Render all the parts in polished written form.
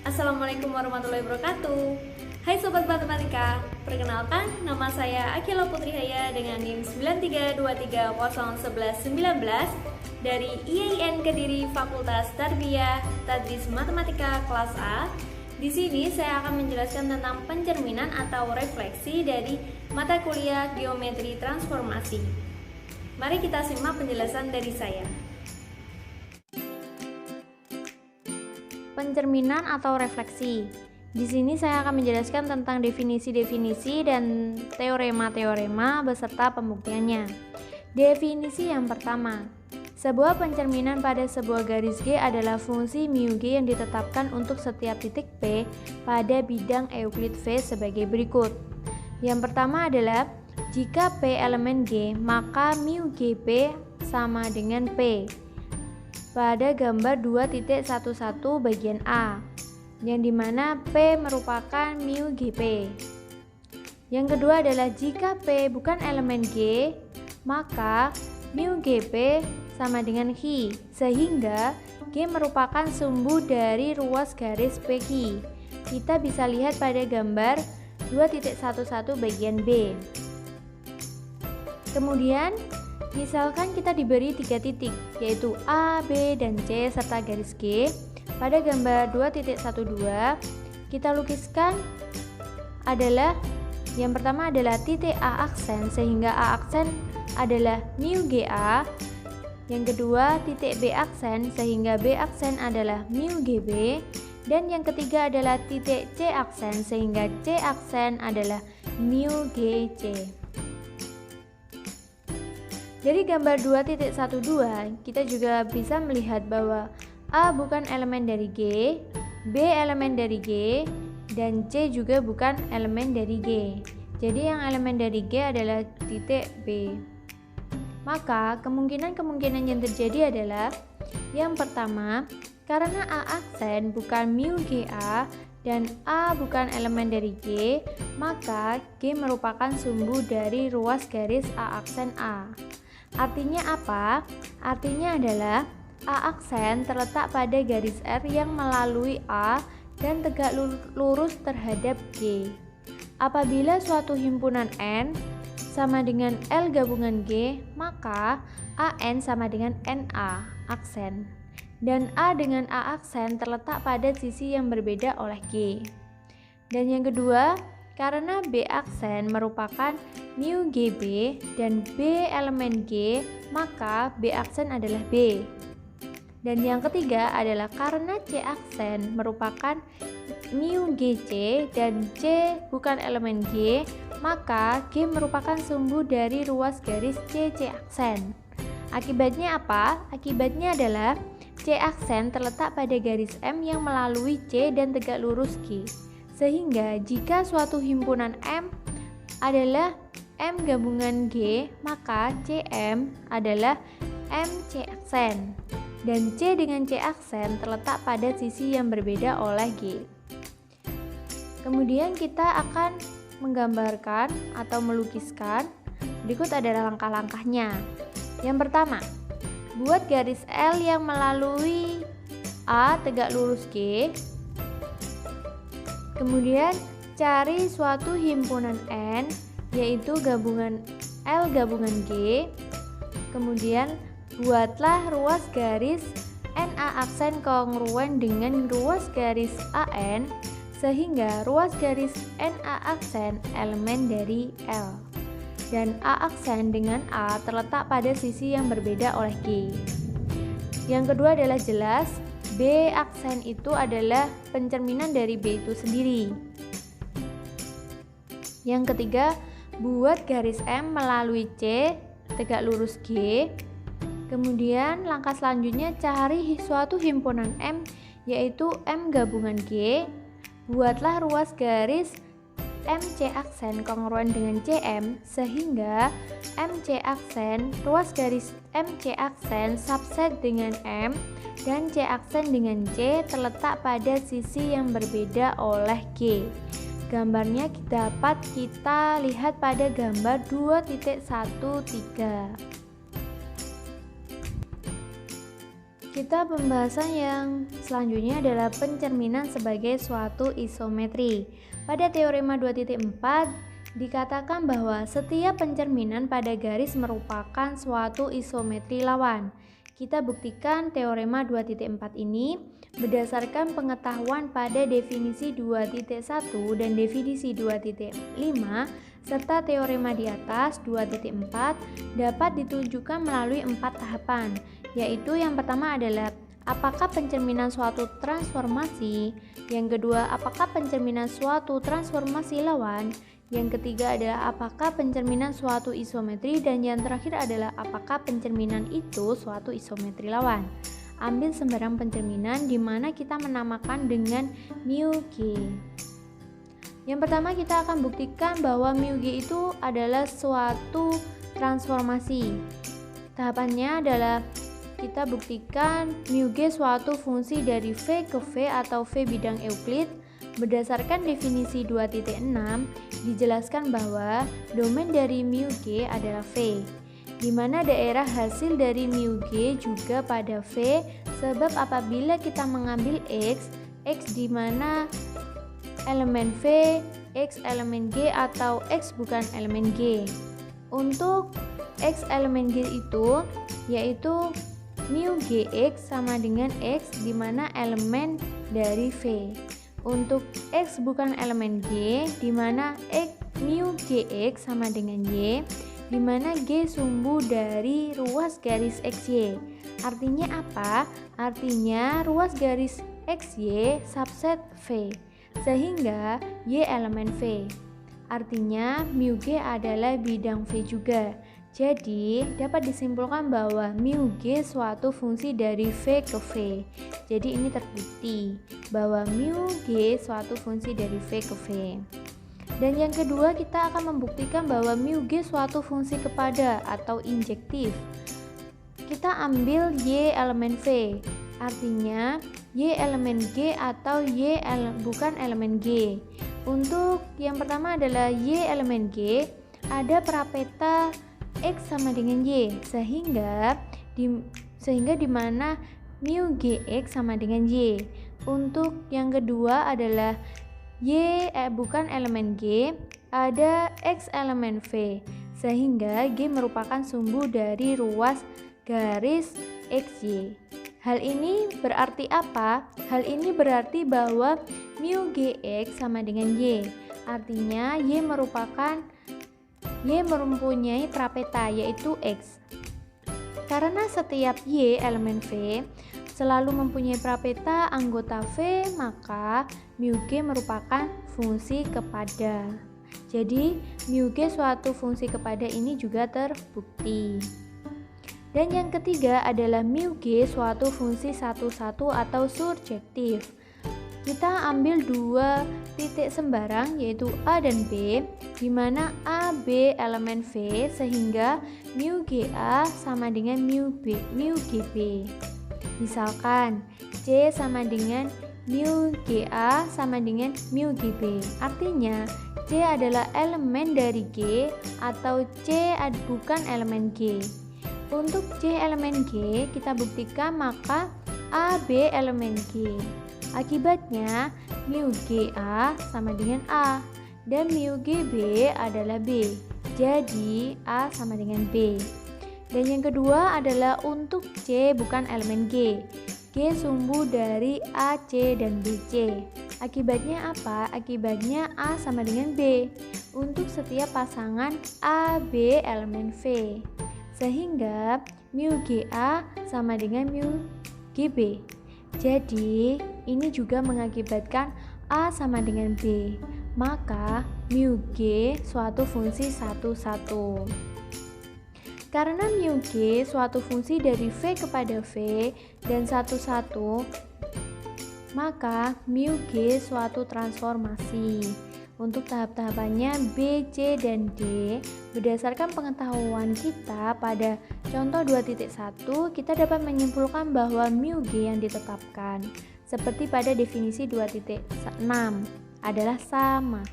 Assalamualaikum warahmatullahi wabarakatuh. Hai Sobat Matematika, perkenalkan nama saya Akila Putrihaya dengan NIM 9323011119 dari IAIN Kediri Fakultas Tarbiyah Tadris Matematika kelas A. Di sini saya akan menjelaskan tentang pencerminan atau refleksi dari mata kuliah Geometri Transformasi. Mari kita simak penjelasan dari saya. Pencerminan atau refleksi. Di sini saya akan menjelaskan tentang definisi-definisi dan teorema-teorema beserta pembuktiannya. Definisi yang pertama, sebuah pencerminan pada sebuah garis G adalah fungsi mu G yang ditetapkan untuk setiap titik P pada bidang Euclid V sebagai berikut. Yang pertama adalah jika P elemen G, maka mu GP sama dengan P pada gambar 2.11 bagian A, yang dimana P merupakan mu GP. Yang kedua adalah jika P bukan elemen G, maka mu GP sama dengan Chi, sehingga G merupakan sumbu dari ruas garis PQ. Kita bisa lihat pada gambar 2.11 bagian B. Kemudian misalkan kita diberi 3 titik, yaitu A, B, dan C serta garis G. Pada gambar 2.12 kita lukiskan adalah yang pertama adalah titik A aksen, sehingga A aksen adalah mu GA. Yang kedua titik B aksen, sehingga B aksen adalah mu GB. Dan yang ketiga adalah titik C aksen, sehingga C aksen adalah mu GC. Dari gambar 2.12 kita juga bisa melihat bahwa A bukan elemen dari G, B elemen dari G, dan C juga bukan elemen dari G. Jadi yang elemen dari G adalah titik B. Maka kemungkinan-kemungkinan yang terjadi adalah yang pertama, karena A aksen bukan mu GA dan A bukan elemen dari G, maka G merupakan sumbu dari ruas garis A aksen A. Artinya apa? Artinya adalah A aksen terletak pada garis R yang melalui A dan tegak lurus terhadap G. Apabila suatu himpunan N sama dengan L gabungan G, maka AN sama dengan NA aksen. Dan A dengan A aksen terletak pada sisi yang berbeda oleh G. Dan yang kedua, karena B aksen merupakan mu GB dan B elemen G, maka B aksen adalah B. Dan yang ketiga adalah karena C aksen merupakan mu GC dan C bukan elemen G, maka G merupakan sumbu dari ruas garis CC aksen. Akibatnya apa? Akibatnya adalah C aksen terletak pada garis M yang melalui C dan tegak lurus G. Sehingga jika suatu himpunan M adalah M gabungan G, maka CM adalah MC aksen. Dan C dengan C aksen terletak pada sisi yang berbeda oleh G. Kemudian kita akan menggambarkan atau melukiskan. Berikut adalah langkah-langkahnya. Yang pertama, buat garis L yang melalui A tegak lurus G. Kemudian cari suatu himpunan N, yaitu gabungan L gabungan G. Kemudian buatlah ruas garis NA aksen kongruen dengan ruas garis AN, sehingga ruas garis NA aksen elemen dari L. Dan A aksen dengan A terletak pada sisi yang berbeda oleh G. Yang kedua adalah jelas B aksen itu adalah pencerminan dari B itu sendiri. Yang ketiga, buat garis M melalui C tegak lurus G. Kemudian langkah selanjutnya cari suatu himpunan M, yaitu M gabungan G. Buatlah ruas garis MC aksen kongruen dengan CM, sehingga MC aksen ruas garis MC aksen subset dengan M dan C aksen dengan C terletak pada sisi yang berbeda oleh G. Gambarnya dapat kita lihat pada gambar 2.13. Kita pembahasan yang selanjutnya adalah pencerminan sebagai suatu isometri. Pada teorema 2.4 dikatakan bahwa setiap pencerminan pada garis merupakan suatu isometri lawan. Kita buktikan teorema 2.4 ini berdasarkan pengetahuan pada definisi 2.1 dan definisi 2.5 serta teorema di atas 2.4 dapat ditunjukkan melalui 4 tahapan, yaitu yang pertama adalah apakah pencerminan suatu transformasi, yang kedua apakah pencerminan suatu transformasi lawan, yang ketiga adalah apakah pencerminan suatu isometri, dan yang terakhir adalah apakah pencerminan itu suatu isometri lawan. Ambil sembarang pencerminan di mana kita menamakan dengan mu G. Yang pertama kita akan buktikan bahwa mu G itu adalah suatu transformasi. Tahapannya adalah kita buktikan mu G suatu fungsi dari V ke V atau V bidang Euclid. Berdasarkan definisi 2.6 dijelaskan bahwa domain dari mu G adalah V, di mana daerah hasil dari mu G juga pada V, sebab apabila kita mengambil X di mana elemen V, X elemen G atau X bukan elemen G. Untuk X elemen G itu yaitu mu Gx sama dengan X di mana elemen dari V. Untuk X bukan elemen G di mana mu Gx sama dengan Y, di mana G sumbu dari ruas garis XY. Artinya apa? Artinya ruas garis XY subset V, sehingga Y elemen V. Artinya mu G adalah bidang V juga. Jadi dapat disimpulkan bahwa mu G suatu fungsi dari V ke V. Jadi ini terbukti bahwa mu G suatu fungsi dari V ke V. Dan yang kedua kita akan membuktikan bahwa mu G suatu fungsi kepada atau injektif. Kita ambil Y elemen V, artinya Y elemen G atau bukan elemen G. Untuk yang pertama adalah Y elemen G, ada parapeta X sama dengan Y, sehingga di mana mu Gx sama dengan Y. Untuk yang kedua adalah Y bukan elemen G, ada X elemen V, sehingga G merupakan sumbu dari ruas garis XY. Hal ini berarti apa? Hal ini berarti bahwa mu Gx sama dengan Y, artinya Y mempunyai parapeta yaitu X. Karena setiap Y elemen V selalu mempunyai parapeta anggota V, maka mu G merupakan fungsi kepada. Jadi mu G suatu fungsi kepada ini juga terbukti. Dan yang ketiga adalah mu G suatu fungsi satu-satu atau surjektif. Kita ambil dua titik sembarang yaitu A dan B, di mana A, B elemen V, sehingga mu GA sama dengan mu GB. Misalkan C sama dengan mu GA sama dengan mu GB. Artinya C adalah elemen dari G atau C bukan elemen G. Untuk C elemen G kita buktikan maka A, B elemen G. Akibatnya mu GA sama dengan A dan mu GB adalah B. Jadi A sama dengan B. Dan yang kedua adalah untuk C bukan elemen G. G sumbu dari AC dan BC. Akibatnya apa? Akibatnya A sama dengan B untuk setiap pasangan AB elemen V. Sehingga mu GA sama dengan mu GB. Jadi ini juga mengakibatkan A sama dengan B. Maka mu G suatu fungsi satu-satu. Karena mu G suatu fungsi dari V kepada V dan satu-satu, maka mu G suatu transformasi. Untuk tahap-tahapannya B, C, dan D, berdasarkan pengetahuan kita pada contoh 2.1, kita dapat menyimpulkan bahwa mu G yang ditetapkan seperti pada definisi 2.6 adalah sama.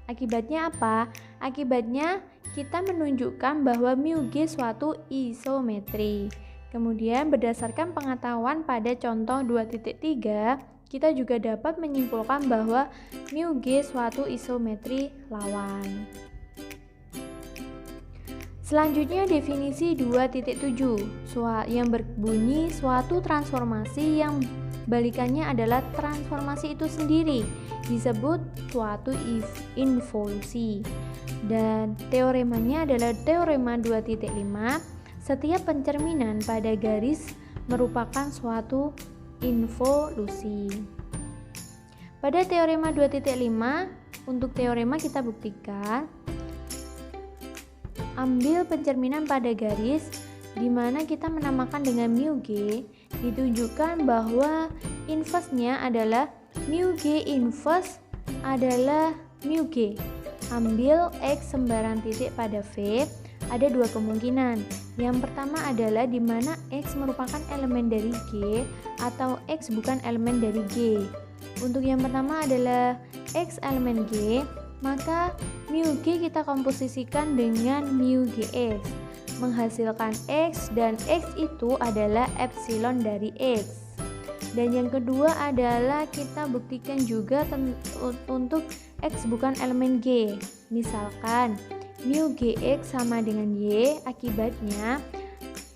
Akibatnya apa? Akibatnya kita menunjukkan bahwa mu G suatu isometri. Kemudian berdasarkan pengetahuan pada contoh 2.3, kita juga dapat menyimpulkan bahwa mu G suatu isometri lawan. Selanjutnya definisi 2.7 yang berbunyi suatu transformasi yang balikannya adalah transformasi itu sendiri disebut suatu involusi. Dan teoremanya adalah teorema 2.5, setiap pencerminan pada garis merupakan suatu involusi. Pada teorema 2.5, untuk teorema kita buktikan, ambil pencerminan pada garis di mana kita menamakan dengan mu G, ditunjukkan bahwa inverse-nya adalah mu G inverse adalah mu G. Ambil X sembarang titik pada V, ada dua kemungkinan. Yang pertama adalah di mana X merupakan elemen dari G atau X bukan elemen dari G. Untuk yang pertama adalah X elemen G, maka mu G kita komposisikan dengan mu Gx, menghasilkan X, dan X itu adalah epsilon dari X. Dan yang kedua adalah kita buktikan juga untuk X bukan elemen G. Misalkan mu Gx sama dengan Y, akibatnya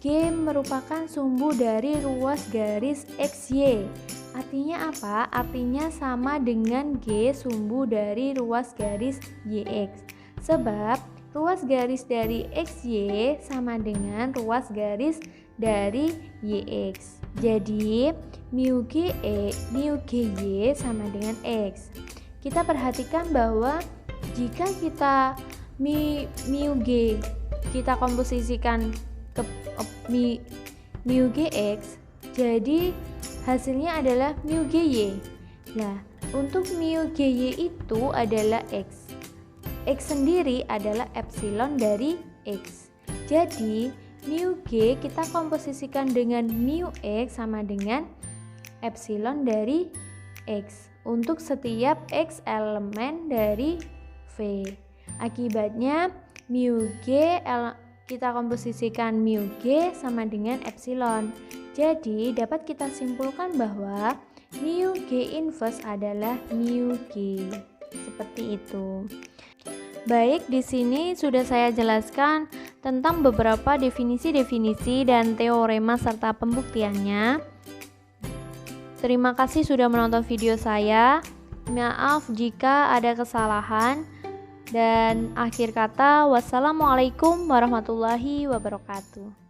G merupakan sumbu dari ruas garis XY. Artinya apa? Artinya sama dengan G sumbu dari ruas garis YX. Sebab ruas garis dari XY sama dengan ruas garis dari YX. Jadi mu GY sama dengan X. Kita perhatikan bahwa jika kita mu G kita komposisikan ke mu Gx, jadi hasilnya adalah mu GY. Nah, untuk mu GY itu adalah X. X sendiri adalah epsilon dari X. Jadi, mu G kita komposisikan dengan mu X sama dengan epsilon dari X untuk setiap X elemen dari V. Akibatnya, mu G kita komposisikan mu G sama dengan epsilon. Jadi, dapat kita simpulkan bahwa mu G inverse adalah mu G. Seperti itu. Baik, di sini sudah saya jelaskan tentang beberapa definisi-definisi dan teorema serta pembuktiannya. Terima kasih sudah menonton video saya. Maaf jika ada kesalahan. Dan akhir kata, wassalamualaikum warahmatullahi wabarakatuh.